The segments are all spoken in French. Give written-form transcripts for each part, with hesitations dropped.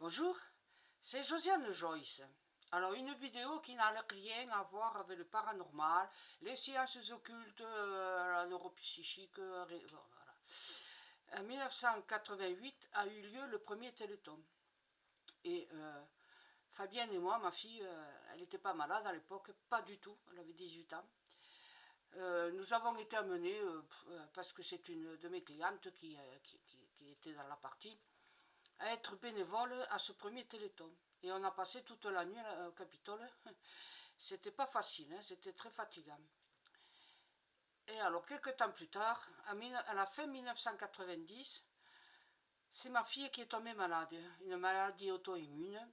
Bonjour, c'est Josiane Joyce. Alors une vidéo qui n'a rien à voir avec le paranormal, les sciences occultes, la neuropsychique, voilà. En 1988 a eu lieu le premier Téléthon. Et Fabienne et moi, ma fille, elle n'était pas malade à l'époque, pas du tout, elle avait 18 ans. Nous avons été amenés, parce que c'est une de mes clientes qui était dans la partie, à être bénévole à ce premier Téléthon. Et on a passé toute la nuit au Capitole. C'était pas facile, hein, c'était très fatigant. Et alors, quelques temps plus tard, à la fin 1990, c'est ma fille qui est tombée malade, une maladie auto-immune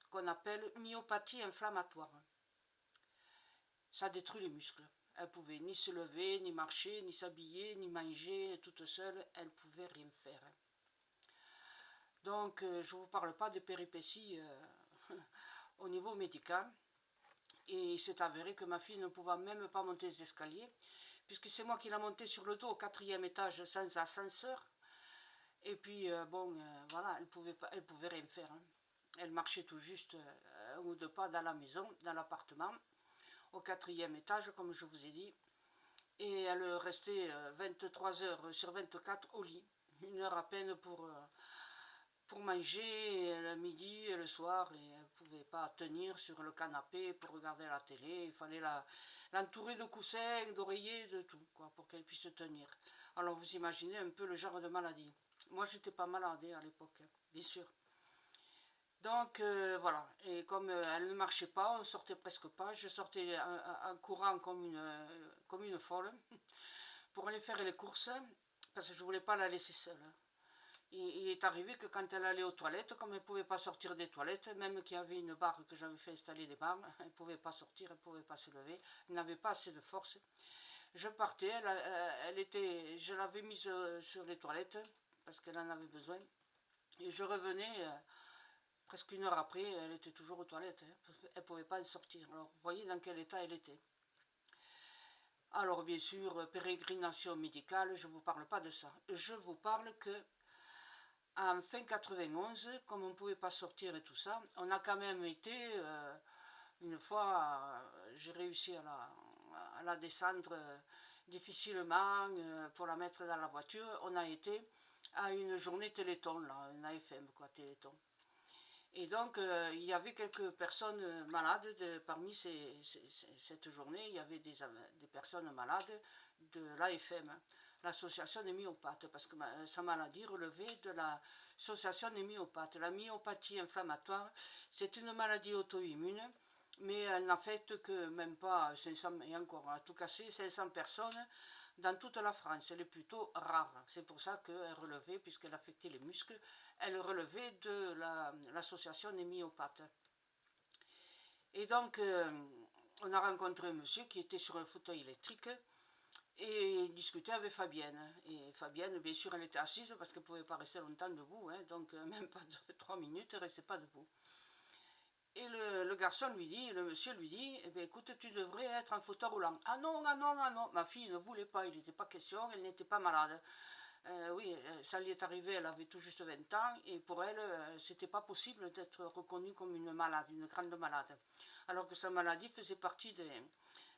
qu'on appelle myopathie inflammatoire. Ça détruit les muscles. Elle pouvait ni se lever, ni marcher, ni s'habiller, ni manger, toute seule, elle pouvait rien faire. Donc, je ne vous parle pas de péripéties au niveau médical. Et il s'est avéré que ma fille ne pouvait même pas monter les escaliers, puisque c'est moi qui l'ai montée sur le dos au 4e étage sans ascenseur. Et puis, voilà, elle pouvait rien faire. Hein. Elle marchait tout juste un ou deux pas dans la maison, dans l'appartement, au 4e étage, comme je vous ai dit. Et elle restait 23 heures sur 24 au lit, une heure à peine pour manger le midi et le soir, et elle ne pouvait pas tenir sur le canapé pour regarder la télé. Il fallait l'entourer de coussins, d'oreillers, de tout, quoi, pour qu'elle puisse tenir. Alors vous imaginez un peu le genre de maladie. Moi, j'étais pas malade à l'époque, bien sûr. Donc voilà, et comme elle ne marchait pas, on sortait presque pas, je sortais en courant comme une folle pour aller faire les courses, parce que je ne voulais pas la laisser seule. Il est arrivé que quand elle allait aux toilettes, comme elle ne pouvait pas sortir des toilettes, même qu'il y avait une barre que j'avais fait installer des barres, elle ne pouvait pas sortir, elle ne pouvait pas se lever, elle n'avait pas assez de force. Je partais, je l'avais mise sur les toilettes, parce qu'elle en avait besoin, et je revenais, presque une heure après, elle était toujours aux toilettes, hein. Elle ne pouvait pas en sortir. Alors vous voyez dans quel état elle était. Alors bien sûr, pérégrination médicale, je ne vous parle pas de ça. Je vous parle que en fin 91, comme on ne pouvait pas sortir et tout ça, on a quand même été, une fois, j'ai réussi à la descendre difficilement pour la mettre dans la voiture, on a été à une journée Téléthon, là, une AFM, quoi, Téléthon. Et donc, il y avait quelques personnes malades parmi cette journée. Il y avait des personnes malades de l'AFM, l'association des myopathes, parce que sa maladie relevait de l'association des myopathes. La myopathie inflammatoire, c'est une maladie auto-immune, mais elle n'affecte que même pas 500, et encore à tout casser, 500 personnes dans toute la France. Elle est plutôt rare. C'est pour ça qu'elle relevait, puisqu'elle affectait les muscles, elle relevait de l'association des myopathes. Et donc, on a rencontré un monsieur qui était sur un fauteuil électrique et il discutait avec Fabienne. Et Fabienne, bien sûr, elle était assise parce qu'elle ne pouvait pas rester longtemps debout, hein, donc même pas 3 minutes, elle ne restait pas debout. Et le garçon lui dit, le monsieur lui dit, eh bien, écoute, tu devrais être en fauteuil roulant. Ah non, ah non, ah non. Ma fille ne voulait pas, il n'était pas question, elle n'était pas malade. Oui, ça lui est arrivé, elle avait tout juste 20 ans, et pour elle, c'était pas possible d'être reconnue comme une malade, une grande malade. Alors que sa maladie faisait partie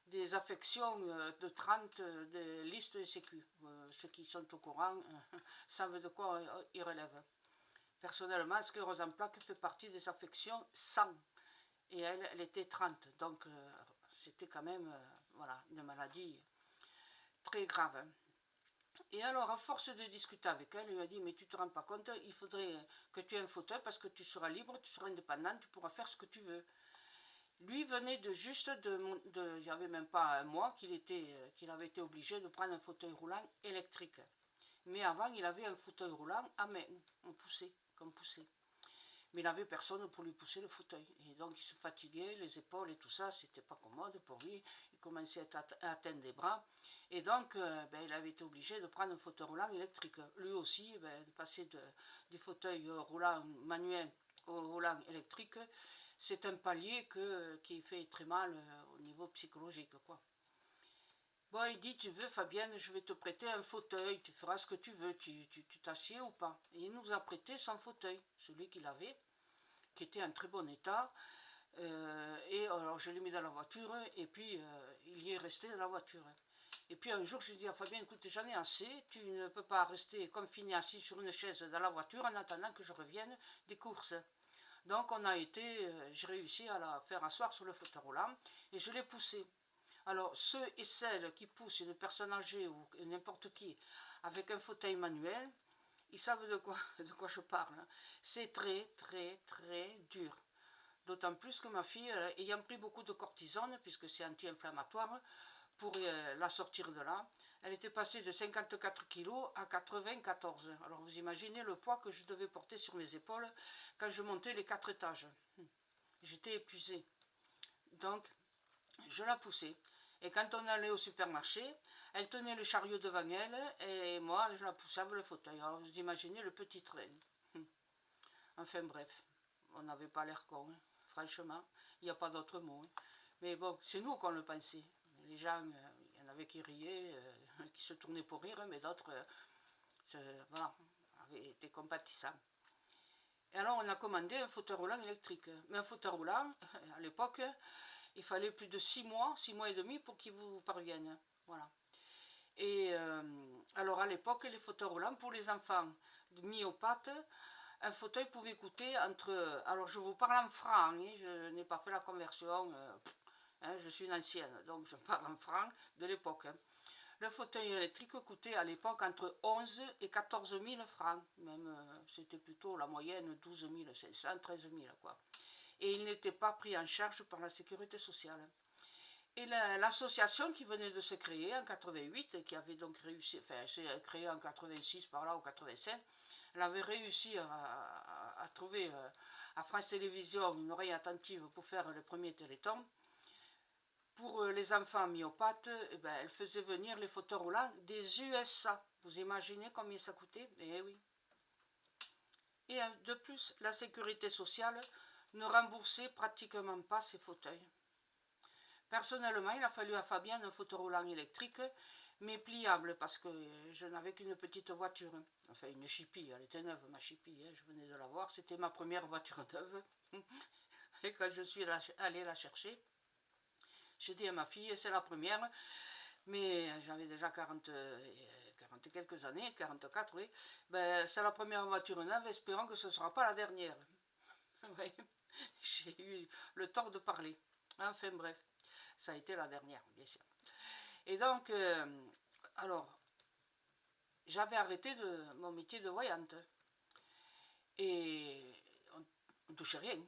des affections de 30 de liste de sécu. Ceux qui sont au courant savent de quoi ils relèvent. Personnellement, sclérose en plaques fait partie des affections 100. Et elle était 30. Donc, c'était quand même voilà, une maladie très grave. Et alors, à force de discuter avec elle, il lui a dit, mais tu ne te rends pas compte, il faudrait que tu aies un fauteuil parce que tu seras libre, tu seras indépendant, tu pourras faire ce que tu veux. Lui venait il n'y avait même pas un mois qu'il avait été obligé de prendre un fauteuil roulant électrique. Mais avant, il avait un fauteuil roulant à main, qu'on poussait. Mais il n'avait personne pour lui pousser le fauteuil. Et donc il se fatiguait, les épaules et tout ça, c'était pas commode pour lui. Il commençait à atteindre des bras. Et donc il avait été obligé de prendre un fauteuil roulant électrique. Lui aussi, de passer du fauteuil roulant manuel au roulant électrique, c'est un palier qui fait très mal au niveau psychologique, quoi. Bon, il dit, tu veux Fabienne, je vais te prêter un fauteuil, tu feras ce que tu veux, tu t'assieds ou pas. Et il nous a prêté son fauteuil, celui qu'il avait. qui était en très bon état. Et alors je l'ai mis dans la voiture et puis il y est resté dans la voiture. Et puis un jour je lui ai dit à Fabien, écoute, j'en ai assez, tu ne peux pas rester confiné assis sur une chaise dans la voiture en attendant que je revienne des courses. Donc j'ai réussi à la faire asseoir sur le fauteuil roulant et je l'ai poussé. Alors ceux et celles qui poussent une personne âgée ou n'importe qui avec un fauteuil manuel, ils savent de quoi je parle. C'est très très très dur. D'autant plus que ma fille, ayant pris beaucoup de cortisone, puisque c'est anti-inflammatoire, pour la sortir de là, elle était passée de 54 kg à 94. Alors vous imaginez le poids que je devais porter sur mes épaules quand je montais les 4 étages. J'étais épuisée. Donc, je la poussais. Et quand on allait au supermarché, elle tenait le chariot devant elle et moi, je la poussais avec le fauteuil. Alors vous imaginez le petit train. Enfin bref, on n'avait pas l'air con, hein. Franchement, il n'y a pas d'autre mot. Hein. Mais bon, c'est nous qu'on le pensait. Les gens, il y en avait qui riaient, qui se tournaient pour rire, mais d'autres, voilà, avaient été compatissants. Et alors on a commandé un fauteuil roulant électrique. Mais un fauteuil roulant, à l'époque, il fallait plus de 6 mois et demi pour qu'il vous parvienne. Voilà. Et alors à l'époque, les fauteuils roulants pour les enfants myopathes, un fauteuil pouvait coûter entre... Alors je vous parle en francs, hein, je n'ai pas fait la conversion, hein, je suis une ancienne, donc je parle en francs de l'époque. Hein. Le fauteuil électrique coûtait à l'époque entre 11 et 14 000 francs, même c'était plutôt la moyenne 12 500, 13 000 quoi. Et il n'était pas pris en charge par la sécurité sociale. Et l'association qui venait de se créer en 88, qui avait donc réussi, enfin, elle s'est créée en 86 par là, ou 85, elle avait réussi à trouver à France Télévisions une oreille attentive pour faire le premier téléthon. Pour les enfants myopathes, eh ben, elle faisait venir les fauteuils roulants des USA. Vous imaginez combien ça coûtait? Eh oui. Et de plus, la sécurité sociale ne remboursait pratiquement pas ces fauteuils. Personnellement, il a fallu à Fabienne un fauteuil roulant électrique, mais pliable, parce que je n'avais qu'une petite voiture. Enfin, une Chippie, elle était neuve, ma Chippie, hein, je venais de la voir, c'était ma première voiture neuve. Et quand je suis allée la chercher, j'ai dit à ma fille, c'est la première, mais j'avais déjà 40 et quelques années, 44, oui. Ben, c'est la première voiture neuve, espérant que ce ne sera pas la dernière. Oui, j'ai eu le tort de parler. Enfin bref, ça a été la dernière, bien sûr. Et donc, alors, j'avais arrêté mon métier de voyante. Et on ne touchait rien.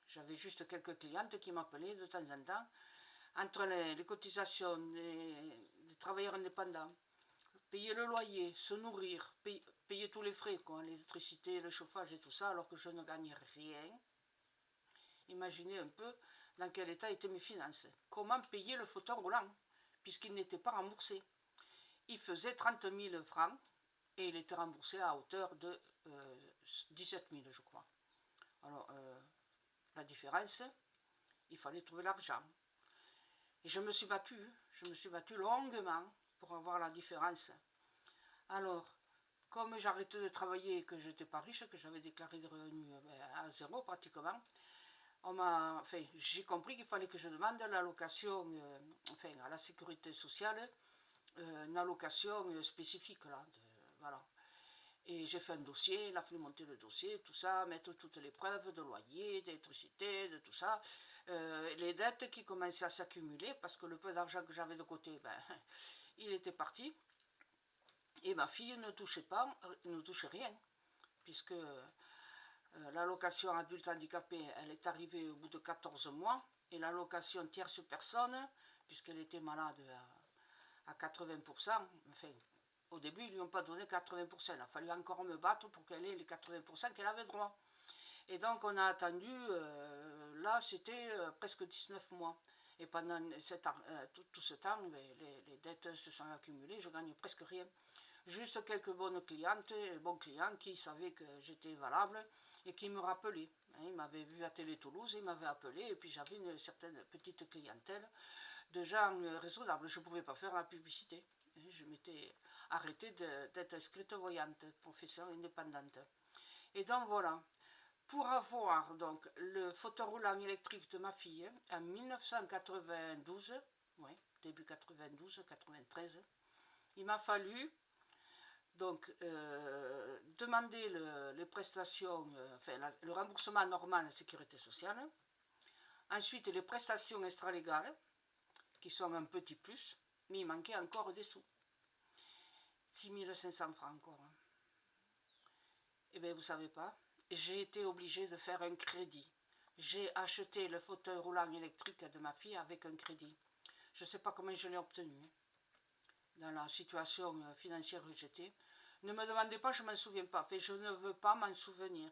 J'avais juste quelques clientes qui m'appelaient de temps en temps. Entre les cotisations des travailleurs indépendants, payer le loyer, se nourrir, payer tous les frais, l'électricité, le chauffage et tout ça, alors que je ne gagnais rien. Imaginez un peu dans quel état étaient mes finances. Comment payer le fauteuil roulant, puisqu'il n'était pas remboursé. Il faisait 30 000 francs et il était remboursé à hauteur de 17 000, je crois. Alors, la différence, il fallait trouver l'argent. Et je me suis battue longuement pour avoir la différence. Alors, comme j'arrêtais de travailler et que je n'étais pas riche, que j'avais déclaré des revenus à zéro pratiquement, j'ai compris qu'il fallait que je demande l'allocation, à la sécurité sociale, une allocation spécifique, là, voilà. Et j'ai fait un dossier, il a fallu monter le dossier, tout ça, mettre toutes les preuves de loyer, d'électricité, de tout ça. Les dettes qui commençaient à s'accumuler, parce que le peu d'argent que j'avais de côté, ben, il était parti. Et ma fille ne touchait rien, puisque l'allocation adulte handicapé, elle est arrivée au bout de 14 mois, et l'allocation tierce personne, puisqu'elle était malade à 80%, enfin, au début, ils ne lui ont pas donné 80%, il a fallu encore me battre pour qu'elle ait les 80% qu'elle avait droit. Et donc on a attendu, là c'était presque 19 mois. Et pendant tout ce temps, les dettes se sont accumulées, je gagne presque rien. Juste quelques bonnes clientes et bons clients qui savaient que j'étais valable et qui me rappelaient. Ils m'avaient vu à Télé Toulouse, ils m'avaient appelé et puis j'avais une certaine petite clientèle de gens raisonnables. Je ne pouvais pas faire la publicité. Je m'étais arrêtée d'être inscrite voyante, professeure indépendante. Et donc voilà. pour avoir donc le fauteuil roulant électrique de ma fille en 1992, ouais, début 92, 93, il m'a fallu donc demander les prestations, enfin le remboursement normal de la sécurité sociale, ensuite les prestations extra-légales, qui sont un petit plus, mais il manquait encore des sous. 6500 francs encore. Eh bien, vous savez pas, j'ai été obligée de faire un crédit. J'ai acheté le fauteuil roulant électrique de ma fille avec un crédit. Je ne sais pas comment je l'ai obtenu. Dans la situation financière que j'étais. Ne me demandez pas, je ne m'en souviens pas. Enfin, je ne veux pas m'en souvenir.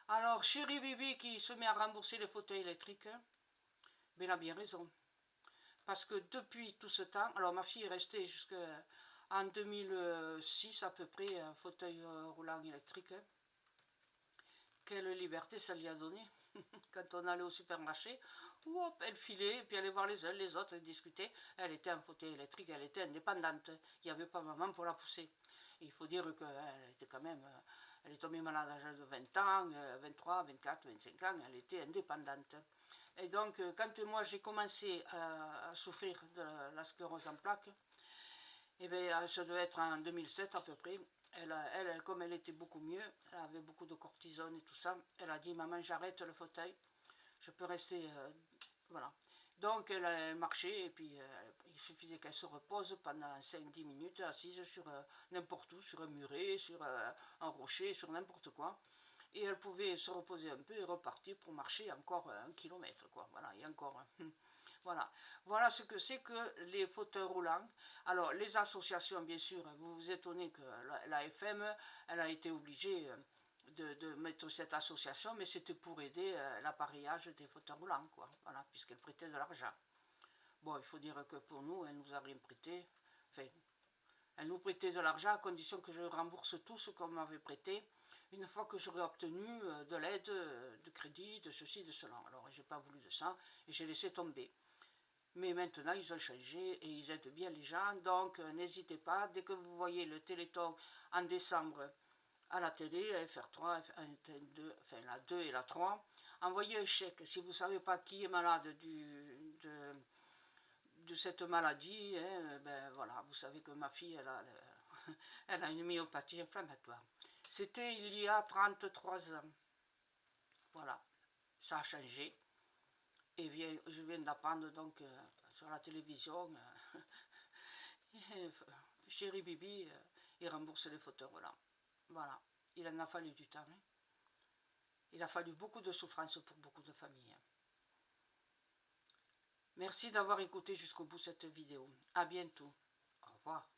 Alors, chérie Bibi qui se met à rembourser les fauteuils électriques, ben, elle a bien raison. Parce que depuis tout ce temps, alors ma fille est restée jusqu'en 2006 à peu près, un fauteuil roulant électrique. Quelle liberté ça lui a donné. Quand on allait au supermarché, hop, elle filait, et puis allait voir les uns, les autres, discuter. Elle était en fauteuil électrique, elle était indépendante. Il n'y avait pas maman pour la pousser. Et il faut dire qu'elle était quand même, elle est tombée malade à l'âge de 20 ans, 23, 24, 25 ans, elle était indépendante. Et donc, quand moi j'ai commencé à souffrir de la sclérose en plaques, eh bien, ça devait être en 2007 à peu près. Elle, comme elle était beaucoup mieux, elle avait beaucoup de cortisone et tout ça, elle a dit, maman, j'arrête le fauteuil, je peux rester, voilà. Donc elle marchait et puis il suffisait qu'elle se repose pendant 5-10 minutes assise sur n'importe où, sur un muret, sur un rocher, sur n'importe quoi. Et elle pouvait se reposer un peu et repartir pour marcher encore 1 kilomètre, quoi. Voilà, et encore. Voilà. Voilà ce que c'est que les fauteuils roulants. Alors, les associations, bien sûr, vous vous étonnez que la FM, elle a été obligée de mettre cette association, mais c'était pour aider l'appareillage des fauteuils roulants, quoi. Voilà, puisqu'elle prêtait de l'argent. Bon, il faut dire que pour nous, elle nous a rien prêté. Enfin, elle nous prêtait de l'argent à condition que je rembourse tout ce qu'on m'avait prêté une fois que j'aurais obtenu de l'aide, de crédit, de ceci, de cela. Alors, j'ai pas voulu de ça et j'ai laissé tomber. Mais maintenant, ils ont changé et ils aident bien les gens. Donc, n'hésitez pas, dès que vous voyez le Téléthon en décembre à la télé, FR3, FR2, enfin la 2 et la 3, envoyez un chèque. Si vous ne savez pas qui est malade de cette maladie, hein, ben voilà, vous savez que ma fille, elle a une myopathie inflammatoire. C'était il y a 33 ans. Voilà, ça a changé. Et je viens d'apprendre donc sur la télévision, chérie Bibi, il rembourse les fauteuils roulants. Voilà, il en a fallu du temps. Hein. Il a fallu beaucoup de souffrance pour beaucoup de familles. Merci d'avoir écouté jusqu'au bout cette vidéo. À bientôt. Au revoir.